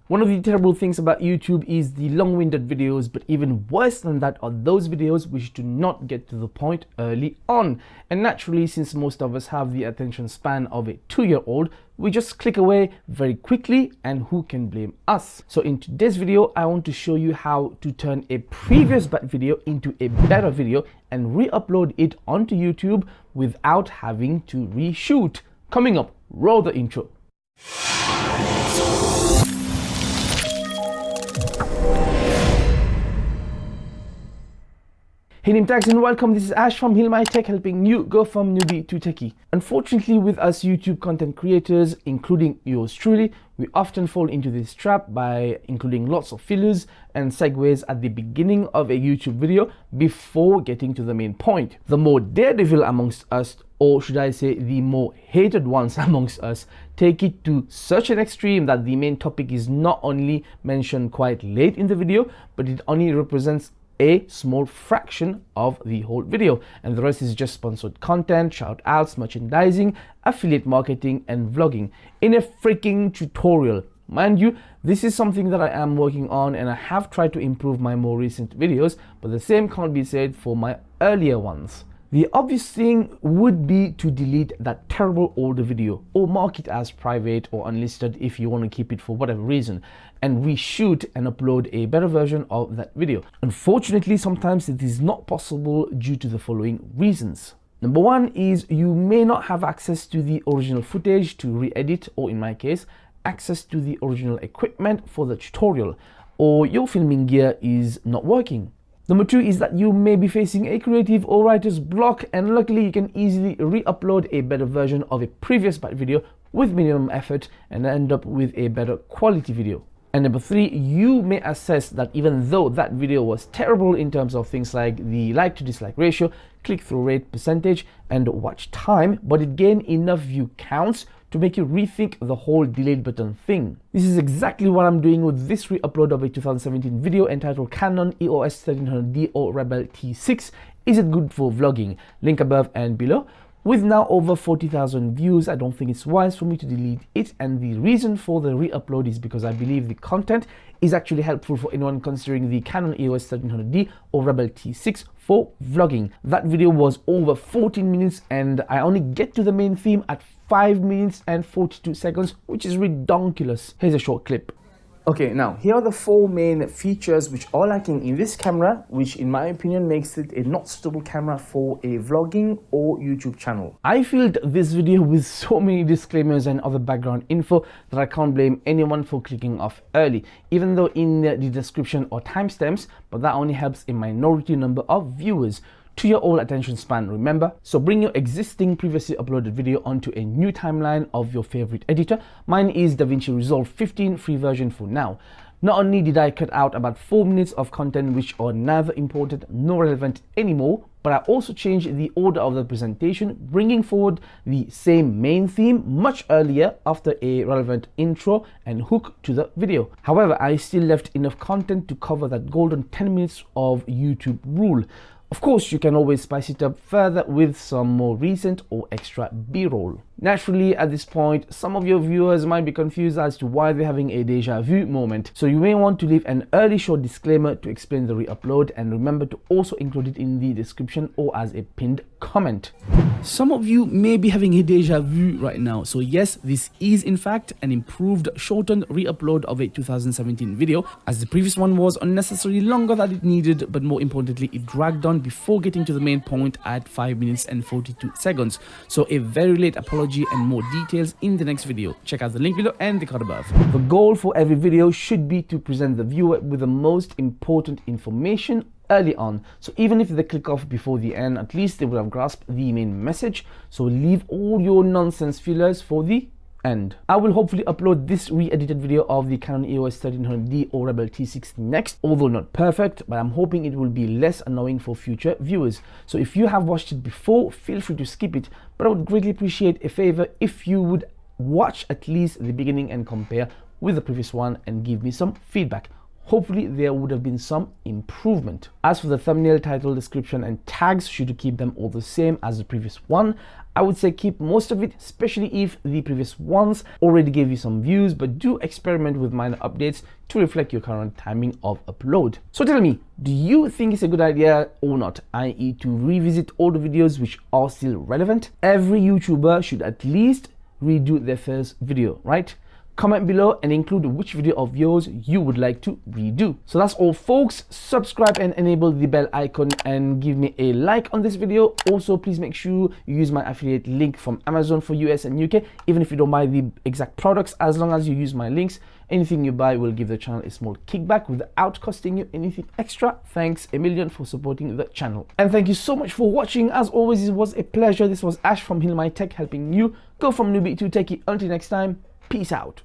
One of the terrible things about YouTube is the long-winded videos, but even worse than that are those videos which do not get to the point early on. And naturally, since most of us have the attention span of a 2-year-old, we just click away very quickly, and who can blame us? So in today's video, I want to show you how to turn a previous bad video into a better video and re-upload it onto YouTube without having to reshoot. Coming up, roll the intro. Hey HealMyTech and welcome. This is Ash from HealMyTech, helping you go from newbie to techie. Unfortunately, with us YouTube content creators, including yours truly, we often fall into this trap by including lots of fillers and segues at the beginning of a YouTube video before getting to the main point. The more daredevil amongst us, or should I say the more hated ones amongst us, take it to such an extreme that the main topic is not only mentioned quite late in the video, but it only represents a small fraction of the whole video, and the rest is just sponsored content, shout outs, merchandising, affiliate marketing, and vlogging in a freaking tutorial. Mind you, this is something that I am working on, and I have tried to improve my more recent videos, but the same can't be said for my earlier ones. The obvious thing would be to delete that terrible older video or mark it as private or unlisted if you want to keep it for whatever reason, and reshoot and upload a better version of that video. Unfortunately, sometimes it is not possible due to the following reasons. Number one is you may not have access to the original footage to re-edit, or in my case, access to the original equipment for the tutorial, or your filming gear is not working. Number two is that you may be facing a creative or writer's block, and luckily you can easily re-upload a better version of a previous bad video with minimum effort and end up with a better quality video. And number three, you may assess that even though that video was terrible in terms of things like the like to dislike ratio, click-through rate percentage, and watch time, but it gained enough view counts to make you rethink the whole delete button thing. This is exactly what I'm doing with this re-upload of a 2017 video entitled Canon EOS 1300D or Rebel T6. Is it good for vlogging? Link above and below. With now over 40,000 views, I don't think it's wise for me to delete it, and the reason for the re-upload is because I believe the content is actually helpful for anyone considering the Canon EOS 1300D or Rebel T6 for vlogging. That video was over 14 minutes and I only get to the main theme at 5 minutes and 42 seconds, which is ridiculous. Here's a short clip. Okay, now here are the 4 main features which are lacking in this camera, which in my opinion makes it a not suitable camera for a vlogging or YouTube channel. I filmed this video with so many disclaimers and other background info that I can't blame anyone for clicking off early, even though in the description are timestamps, but that only helps a minority number of viewers. 2-year-old attention span, remember? So bring your existing previously uploaded video onto a new timeline of your favorite editor. Mine is DaVinci Resolve 15 free version for now. Not only did I cut out about 4 minutes of content which are neither important nor relevant anymore, but I also changed the order of the presentation, bringing forward the same main theme much earlier after a relevant intro and hook to the video. However, I still left enough content to cover that golden 10 minutes of YouTube rule. Of course, you can always spice it up further with some more recent or extra B-roll. Naturally, at this point, some of your viewers might be confused as to why they're having a deja vu moment. So you may want to leave an early short disclaimer to explain the re-upload, and remember to also include it in the description or as a pinned comment. Some of you may be having a deja vu right now. So yes, this is in fact an improved, shortened re-upload of a 2017 video, as the previous one was unnecessarily longer than it needed, but more importantly, it dragged on before getting to the main point at 5 minutes and 42 seconds. So a very late apology and more details in the next video. Check out the link below and the card above. The goal for every video should be to present the viewer with the most important information early on. So even if they click off before the end, at least they would have grasped the main message. So leave all your nonsense fillers for the end. I will hopefully upload this re-edited video of the Canon EOS 1300D or Rebel T6 next, although not perfect, but I'm hoping it will be less annoying for future viewers. So if you have watched it before, feel free to skip it, but I would greatly appreciate a favor if you would watch at least the beginning and compare with the previous one and give me some feedback. hopefully there would have been some improvement. As for the thumbnail, title, description, and tags, should you keep them all the same as the previous one? I would say keep most of it, especially if the previous ones already gave you some views, but do experiment with minor updates to reflect your current timing of upload. So tell me, do you think it's a good idea or not, i.e. to revisit all the videos which are still relevant? Every YouTuber should at least redo their first video, right? Comment below and include which video of yours you would like to redo. So that's all, folks. Subscribe and enable the bell icon and give me a like on this video. Also, please make sure you use my affiliate link from Amazon for US and UK, even if you don't buy the exact products. As long as you use my links, anything you buy will give the channel a small kickback without costing you anything extra. Thanks a million for supporting the channel. And thank you so much for watching. As always, it was a pleasure. This was Ash from HealMyTech, helping you go from newbie to techie. Until next time, peace out.